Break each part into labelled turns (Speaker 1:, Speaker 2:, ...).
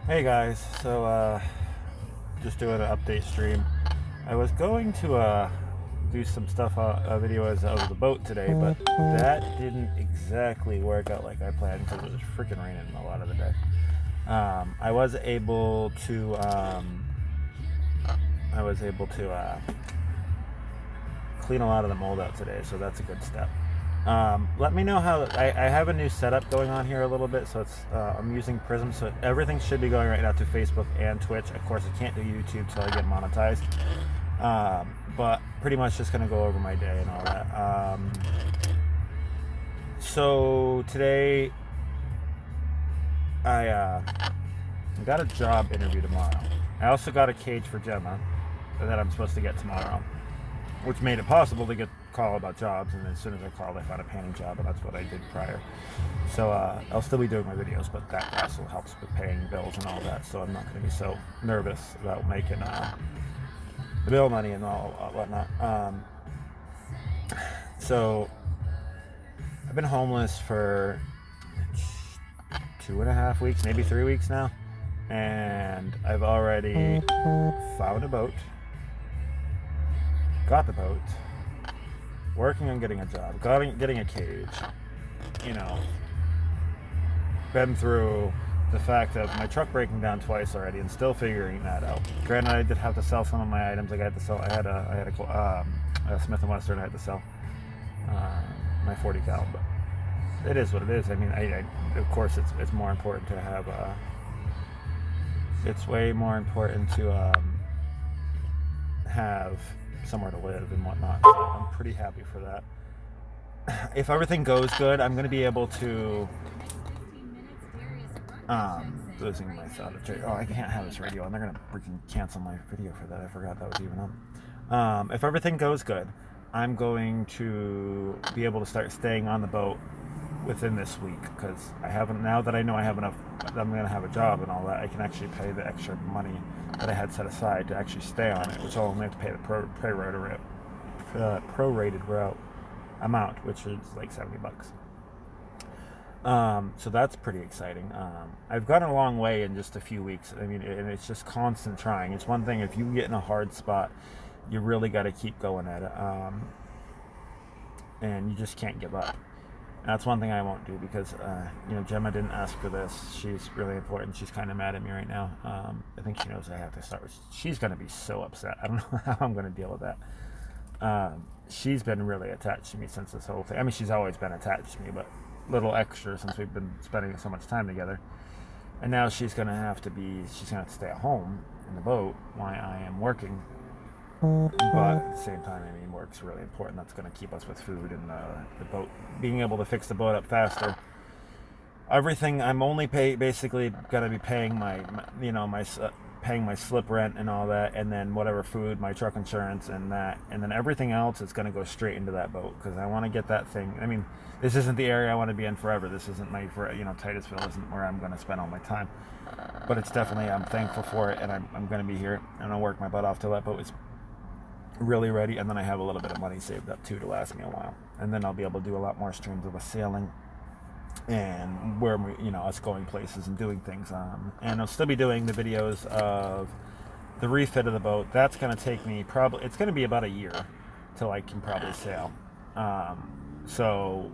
Speaker 1: Hey guys, so just doing an update stream. I was going to do some stuff videos of the boat today, but that didn't exactly work out like I planned because it was freaking raining a lot of the day. I was able to clean a lot of the mold out today, so that's a good step. Let me know how I have a new setup going on here a little bit, so it's I'm using Prism, so everything should be going right now to Facebook and Twitch. Of course, I can't do YouTube till I get monetized, but pretty much just gonna go over my day and all that. So today I got a job interview tomorrow. I also got a cage for Gemma that I'm supposed to get tomorrow, which made it possible to get call about jobs. And as soon as I called, I found a painting job, and that's what I did prior. So I'll still be doing my videos, but that also helps with paying bills and all that. So I'm not going to be so nervous about making the bill money and all whatnot. So I've been homeless for 2.5 weeks, maybe 3 weeks now, and I've already found a boat, got the boat, working on getting a job, getting a cage, been through the fact of my truck breaking down twice already and still figuring that out. Granted, I did have to sell some of my items. I had a Smith & Wesson I had to sell, my 40 cal, but it is what it is. I mean, I of course it's more important to have it's way more important to have somewhere to live and whatnot. So I'm pretty happy for that. If everything goes good, I'm going to be able to losing my thought. Oh, I can't have this radio on. They're going to freaking cancel my video for that. I forgot that was even on. If everything goes good, I'm going to be able to start staying on the boat within this week, because now that I know I have enough, I'm going to have a job and all that, I can actually pay the extra money that I had set aside to actually stay on it, which I'll only have to pay the prorated route amount, which is like $70. So that's pretty exciting. I've gotten a long way in just a few weeks. I mean, and it's just constant trying. It's one thing, if you get in a hard spot, you really got to keep going at it, and you just can't give up. That's one thing I won't do, because Gemma didn't ask for this. She's really important. She's kind of mad at me right now. I think she knows I have to start. She's going to be so upset. I don't know how I'm going to deal with that. She's been really attached to me since this whole thing. I mean, she's always been attached to me, but a little extra since we've been spending so much time together. And now she's going to have to stay at home in the boat while I am working. But at the same time, I mean, work's really important. That's going to keep us with food and the boat, being able to fix the boat up faster. Everything, I'm only basically going to be paying paying my slip rent and all that, and then whatever food, my truck insurance, and that, and then everything else is going to go straight into that boat, because I want to get that thing. I mean, this isn't the area I want to be in forever. This isn't Titusville isn't where I'm going to spend all my time. But it's definitely, I'm thankful for it, and I'm going to be here, and I'll work my butt off till that boat is really ready, and then I have a little bit of money saved up too to last me a while, and then I'll be able to do a lot more streams of us sailing and where us going places and doing things, and I'll still be doing the videos of the refit of the boat. That's going to take me it's going to be about a year till I can probably sail, so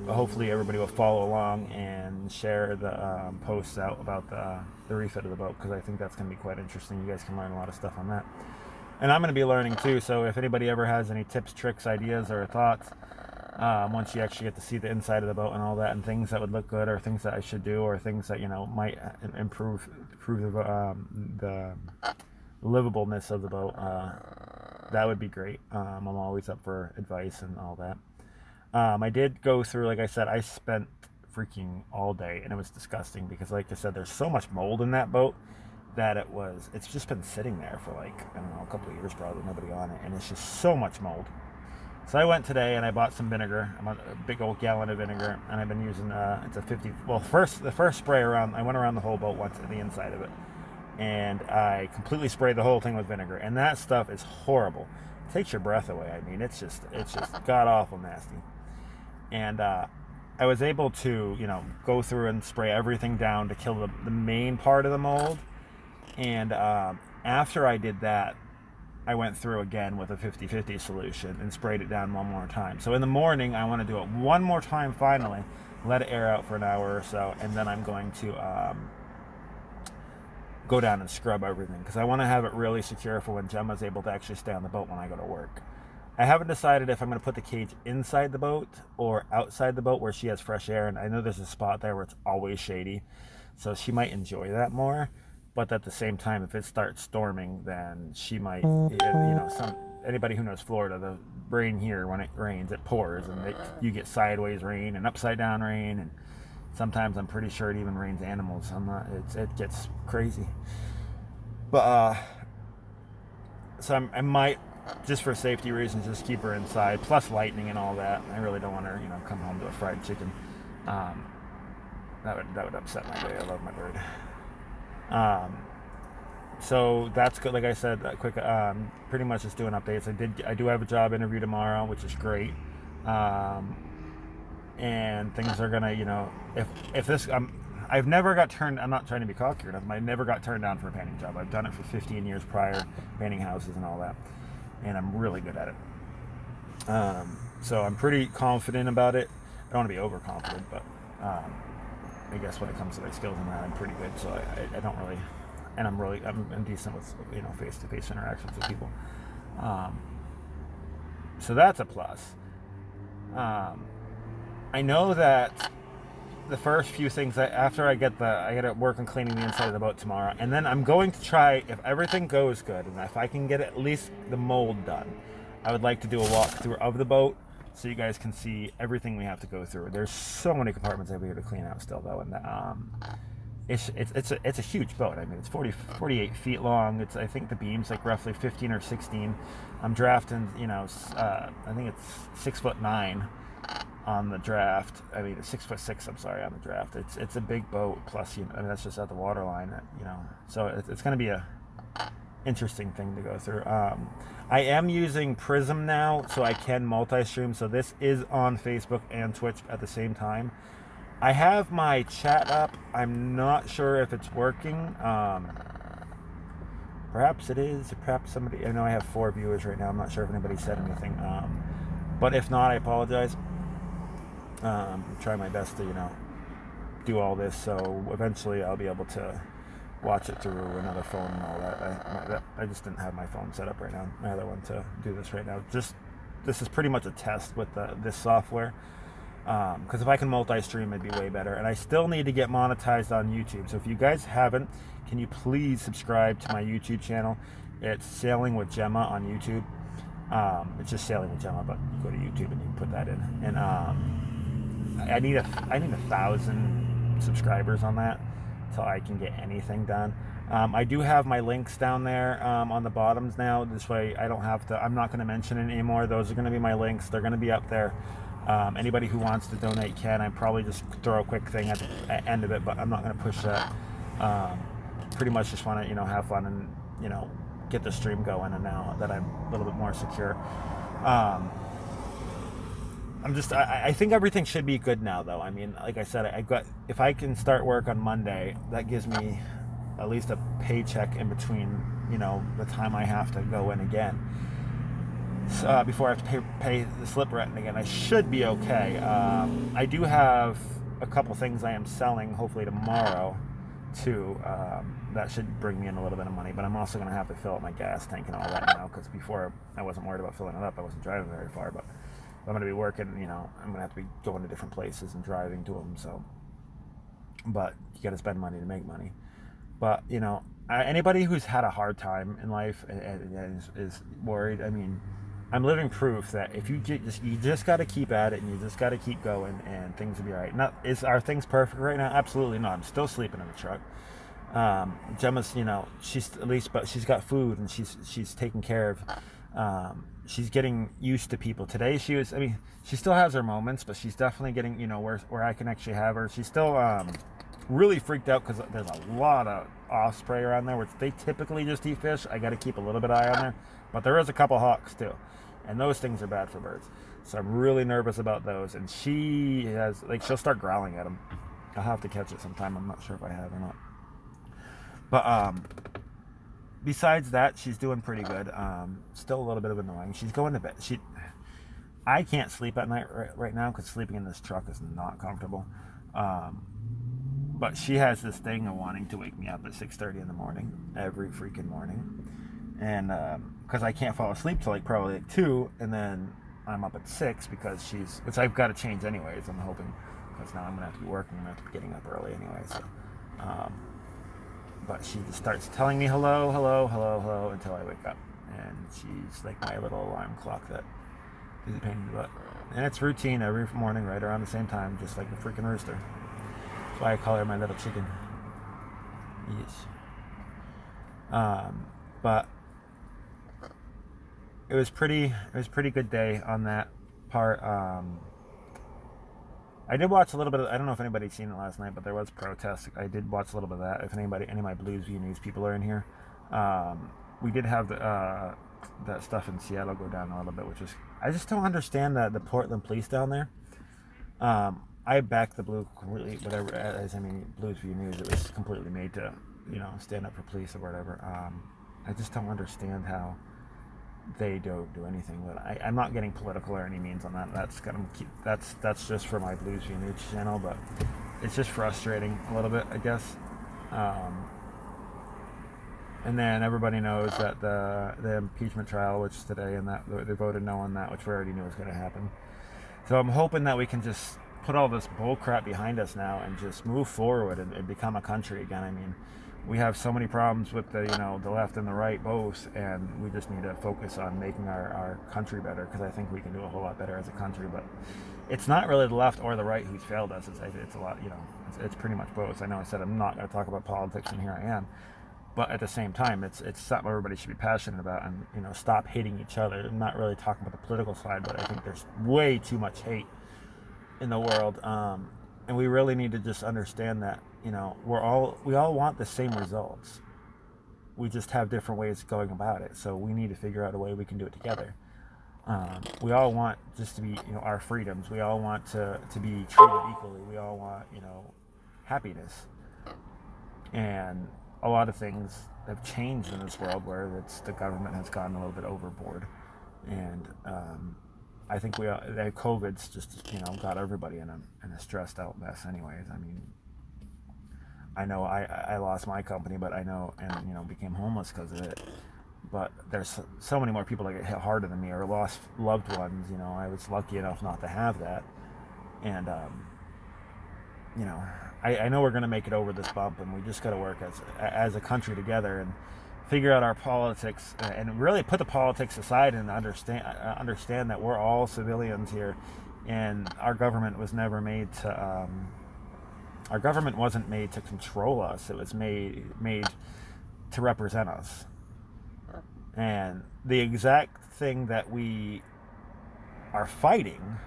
Speaker 1: hopefully everybody will follow along and share the posts out about the refit of the boat, because I think that's going to be quite interesting. You guys can learn a lot of stuff on that. And I'm going to be learning too, so if anybody ever has any tips, tricks, ideas, or thoughts, once you actually get to see the inside of the boat and all that, and things that would look good, or things that I should do, or things that might improve the livableness of the boat, that would be great. I'm always up for advice and all that. I did go through, like I said, I spent freaking all day, and it was disgusting, because like I said, there's so much mold in that boat that it's just been sitting there for like, I don't know, a couple of years probably, nobody on it, and it's just so much mold. So I went today and I bought some vinegar, a big old gallon of vinegar, and I've been using, it's a 50, well, the first spray around, I went around the whole boat once at the inside of it, and I completely sprayed the whole thing with vinegar, and that stuff is horrible. It takes your breath away. I mean, it's just god awful nasty. And I was able to, you know, go through and spray everything down to kill the main part of the mold. And after I did that, I went through again with a 50-50 solution and sprayed it down one more time. So in the morning, I want to do it one more time finally, let it air out for an hour or so, and then I'm going to go down and scrub everything because I want to have it really secure for when Gemma's able to actually stay on the boat when I go to work. I haven't decided if I'm going to put the cage inside the boat or outside the boat where she has fresh air, and I know there's a spot there where it's always shady, so she might enjoy that more. But at the same time, if it starts storming, then she might, you know, anybody who knows Florida, the rain here, when it rains, it pours, and you get sideways rain and upside down rain, and sometimes I'm pretty sure it even rains animals. It gets crazy. But so I might, just for safety reasons, just keep her inside. Plus lightning and all that. I really don't want her, you know, come home to a fried chicken. That would upset my day. I love my bird. So that's good. Like I said, quick, pretty much just doing updates. I do have a job interview tomorrow, which is great. And things are gonna, you know, if this, I've never got turned, I'm not trying to be cocky or nothing, I never got turned down for a painting job. I've done it for 15 years prior, painting houses and all that. And I'm really good at it. So I'm pretty confident about it. I don't want to be overconfident, but, I guess when it comes to my skills and that, I'm pretty good. So I don't really, and I'm decent with, you know, face-to-face interactions with people. So that's a plus. I know that the first few things after I get to work on cleaning the inside of the boat tomorrow, and then I'm going to try, if everything goes good, and if I can get at least the mold done, I would like to do a walkthrough of the boat, so you guys can see everything we have to go through. There's so many compartments I have to clean out still, though, and it's a huge boat. I mean, it's 48 feet long. I think the beam's like roughly 15 or 16. I'm drafting, you know, I think it's 6'9" on the draft. I mean, it's 6'6", I'm sorry, on the draft. It's a big boat. Plus, you know, I mean, that's just at the water line, you know. So it's going to be a interesting thing to go through. I am using Prism now, so I can multi-stream. So this is on Facebook and Twitch at the same time. I have my chat up. I'm not sure if it's working. Perhaps it is. Perhaps somebody. I know I have 4 viewers right now. I'm not sure if anybody said anything. But if not, I apologize. Try my best to, you know, do all this. So eventually, I'll be able to watch it through another phone and all that. I just didn't have my phone set up right now, my other one, to do this right now. This is pretty much a test with this software, because if I can multi-stream, it'd be way better. And I still need to get monetized on YouTube. So if you guys haven't, can you please subscribe to my YouTube channel? It's Sailing with Gemma on YouTube. It's just Sailing with Gemma, but you go to YouTube and you can put that in. And I need 1,000 subscribers on that till I can get anything done. I do have my links down there on the bottoms now. This way I don't have to, I'm not going to mention it anymore. Those are going to be my links. They're going to be up there. Anybody who wants to donate can. I probably just throw a quick thing at the end of it, but I'm not going to push that. Pretty much just want to, you know, have fun and, you know, get the stream going. And now that I'm a little bit more secure, I think everything should be good now, though. I mean, like I said, if I can start work on Monday, that gives me at least a paycheck in between, you know, the time I have to go in again. So, before I have to pay the slip rent again, I should be okay. I do have a couple things I am selling, hopefully tomorrow, too. That should bring me in a little bit of money, but I'm also going to have to fill up my gas tank and all that now, because before I wasn't worried about filling it up. I wasn't driving very far, but I'm going to be working, you know, I'm going to have to be going to different places and driving to them, so. But you got to spend money to make money. But, you know, anybody who's had a hard time in life and is worried, I mean, I'm living proof that if you just got to keep at it, and you just got to keep going, and things will be all right. Are things perfect right now? Absolutely not. I'm still sleeping in the truck. Gemma's, you know, but she's got food, and she's taken care of. She's getting used to people. Today she still has her moments, but she's definitely getting, you know, where I can actually have her. She's still really freaked out because there's a lot of osprey around there, which they typically just eat fish. I got to keep a little bit of eye on there, but there is a couple hawks too, and those things are bad for birds. So I'm really nervous about those. And she has, like, she'll start growling at them. I'll have to catch it sometime. I'm not sure if I have or not. But besides that, she's doing pretty good. Still a little bit of annoying. She's going to bed. I can't sleep at night right now because sleeping in this truck is not comfortable. But she has this thing of wanting to wake me up at 6:30 in the morning, every freaking morning. And because I can't fall asleep till like probably like 2, and then I'm up at 6 because which I've got to change anyways, I'm hoping, because now I'm going to have to be working, I'm going to have to be getting up early anyway. So, but she just starts telling me hello, hello, hello, hello until I wake up. And she's like my little alarm clock that is a pain in the butt. And it's routine every morning right around the same time, just like a freaking rooster. That's why I call her my little chicken. Yes. But it was pretty good day on that part. I did watch a little bit of, I don't know if anybody's seen it last night, but there was protests. I did watch a little bit of that. If any of my Blues View News people are in here. We did have that stuff in Seattle go down a little bit, which is, I just don't understand the Portland police down there. I back the blue completely, whatever, Blues View News, it was completely made to, stand up for police or whatever. I just don't understand how they don't do anything. But I'm not getting political or any means on that. That's just for my Blues View News channel, but it's just frustrating a little bit, I guess. And then everybody knows that the impeachment trial, which is today, and that they voted no on that, which we already knew was going to happen. So I'm hoping that we can just put all this bull crap behind us now and just move forward and become a country again. I mean, we have so many problems with the left and the right both, and we just need to focus on making our country better, because I think we can do a whole lot better as a country. But it's not really the left or the right who's failed us. It's a lot, it's pretty much both. I know I said I'm not going to talk about politics, and here I am. But at the same time, it's something everybody should be passionate about, and stop hating each other. I'm not really talking about the political side, but I think there's way too much hate in the world, and we really need to just understand that we all want the same results. We just have different ways of going about it. So we need to figure out a way we can do it together. We all want just to be our freedoms. We all want to be treated equally. We all want happiness, and a lot of things have changed in this world where the government has gotten a little bit overboard, and I think COVID's just got everybody in a stressed out mess. Anyways, I mean, I know I lost my company, but I know, and became homeless because of it. But there's so many more people that get hit harder than me or lost loved ones. I was lucky enough not to have that, and I know we're going to make it over this bump, and we just got to work as a country together and figure out our politics, and really put the politics aside and understand that we're all civilians here, and our government was never made to our government wasn't made to control us. It was made to represent us. And the exact thing that we are fighting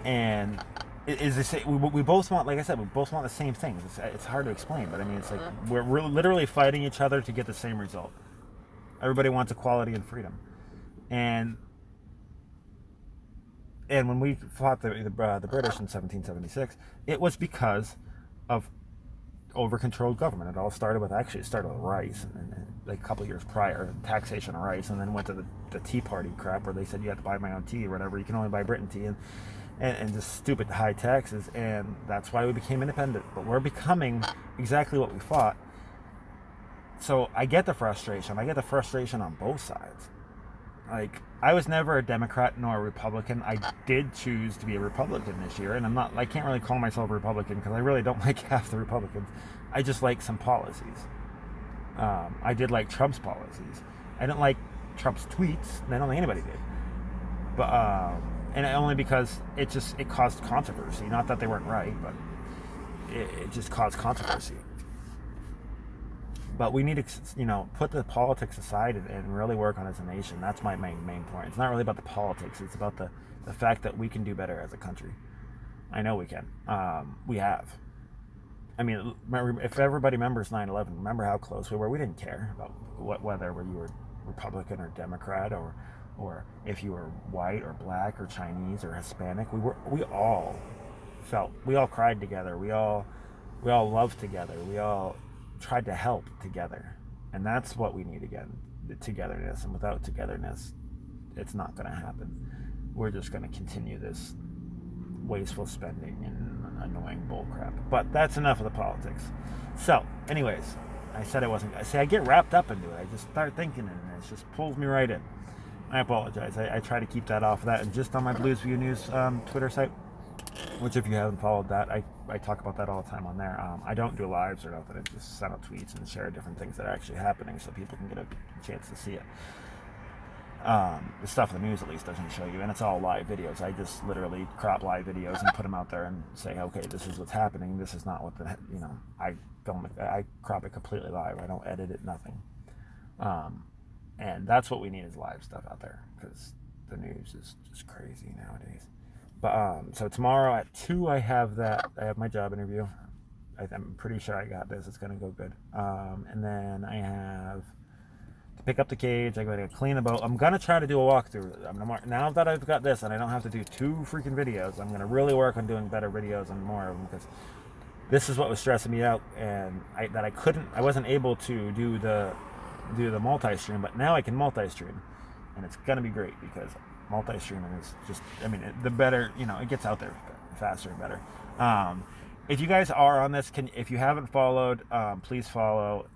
Speaker 1: and is the same. We both want, like I said, we both want the same things. It's hard to explain, but I mean, it's like we're literally fighting each other to get the same result. Everybody wants equality and freedom, and when we fought the British in 1776, it was because of over-controlled government. It started with rice, and like a couple of years prior, taxation of rice, and then went to the Tea Party crap where they said you have to buy my own tea or whatever. You can only buy Britain tea, and just stupid high taxes, and that's why we became independent. But we're becoming exactly what we fought. So I get the frustration. I get the frustration on both sides. Like, I was never a Democrat nor a Republican. I did choose to be a Republican this year, and I can't really call myself a Republican because I really don't like half the Republicans. I just like some policies. I did like Trump's policies. I didn't like Trump's tweets, and I don't think anybody did. But and only because it caused controversy. Not that they weren't right, but it just caused controversy. But we need to, put the politics aside and really work on as a nation. That's my main point. It's not really about the politics. It's about the fact that we can do better as a country. I know we can. We have. I mean, if everybody remembers 9/11, remember how close we were. We didn't care about whether you were Republican or Democrat or or if you were white or black or Chinese or Hispanic, we all cried together. We all loved together. We all tried to help together. And that's what we need again, the togetherness. And without togetherness, it's not going to happen. We're just going to continue this wasteful spending and annoying bullcrap. But that's enough of the politics. So, anyways, I said I wasn't. I get wrapped up into it. I just start thinking, and it just pulls me right in. I apologize. I try to keep that off of that. And just on my Blues View News Twitter site, which if you haven't followed that, I talk about that all the time on there. I don't do lives or nothing. I just send out tweets and share different things that are actually happening so people can get a chance to see it. The stuff in the news at least doesn't show you, and it's all live videos. I just literally crop live videos and put them out there and say, okay, this is what's happening. This is not what I crop it completely live. I don't edit it, nothing. And that's what we need is live stuff out there, because the news is just crazy nowadays. But so tomorrow at 2 I have my job interview. I'm pretty sure I got this. It's gonna go good. And then I have to pick up the cage. I'm gonna clean the boat. I'm gonna try to do a walkthrough. Now that I've got this and I don't have to do 2 freaking videos, I'm gonna really work on doing better videos and more of them, because this is what was stressing me out, and I wasn't able to do the multi-stream, but now I can multi-stream, and it's gonna be great, because multi-streaming is just, the better, it gets out there faster and better. If you guys are on this, if you haven't followed, please follow,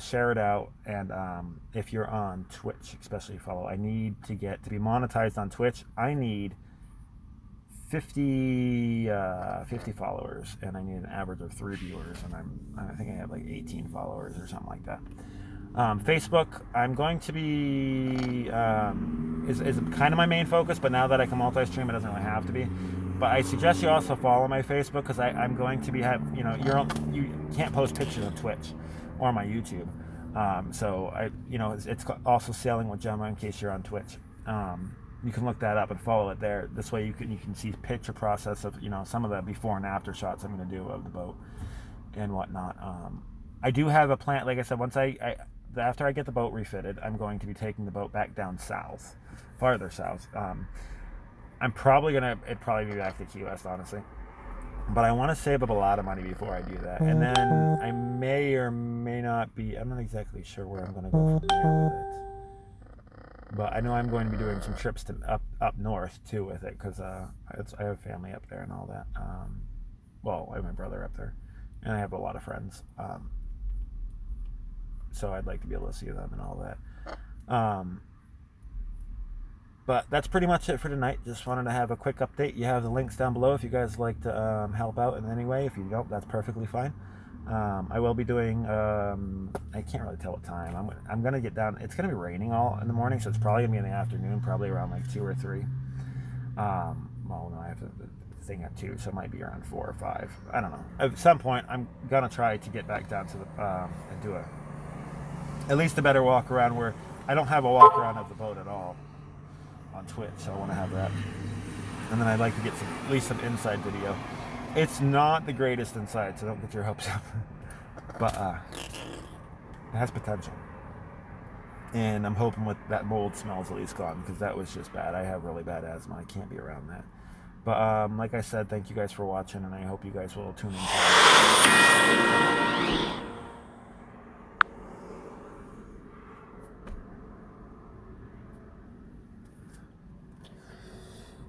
Speaker 1: share it out, and if you're on Twitch, especially follow. I need to be monetized on Twitch. I need 50 followers, and I need an average of 3 viewers, and I think I have like 18 followers or something like that. Facebook, I'm going to be is kind of my main focus, but now that I can multi-stream, it doesn't really have to be. But I suggest you also follow my Facebook, because I'm going to be you can't post pictures on Twitch or my YouTube. So it's also Sailing with Gemma, in case you're on Twitch. You can look that up and follow it there. This way you can see picture process of some of the before and after shots I'm going to do of the boat and whatnot. I do have a plan. Like I said, once after I get the boat refitted, I'm going to be taking the boat back down south, farther south. It'd probably be back to Key West, honestly. But I want to save up a lot of money before I do that. And then I may or may not be, I'm not exactly sure where I'm going to go from there with it. But I know I'm going to be doing some trips to up north too with it, because I have family up there and all that. I have my brother up there, and I have a lot of friends. So I'd like to be able to see them and all that. But that's pretty much it for tonight. Just wanted to have a quick update. You have the links down below if you guys like to help out in any way. If you don't, that's perfectly fine. I will be doing, I can't really tell what time. I'm going to get down. It's going to be raining all in the morning, so it's probably going to be in the afternoon, probably around like 2 or 3. No, I have the thing at 2, so it might be around 4 or 5. I don't know. At some point, I'm going to try to get back down to and do at least a better walk around, where I don't have a walk around of the boat at all on Twitch, so I want to have that. And then I'd like to get at least some inside video. It's not the greatest inside, so don't get your hopes up. But it has potential. And I'm hoping with that mold smell's at least gone, because that was just bad. I have really bad asthma. I can't be around that. But like I said, thank you guys for watching, and I hope you guys will tune in.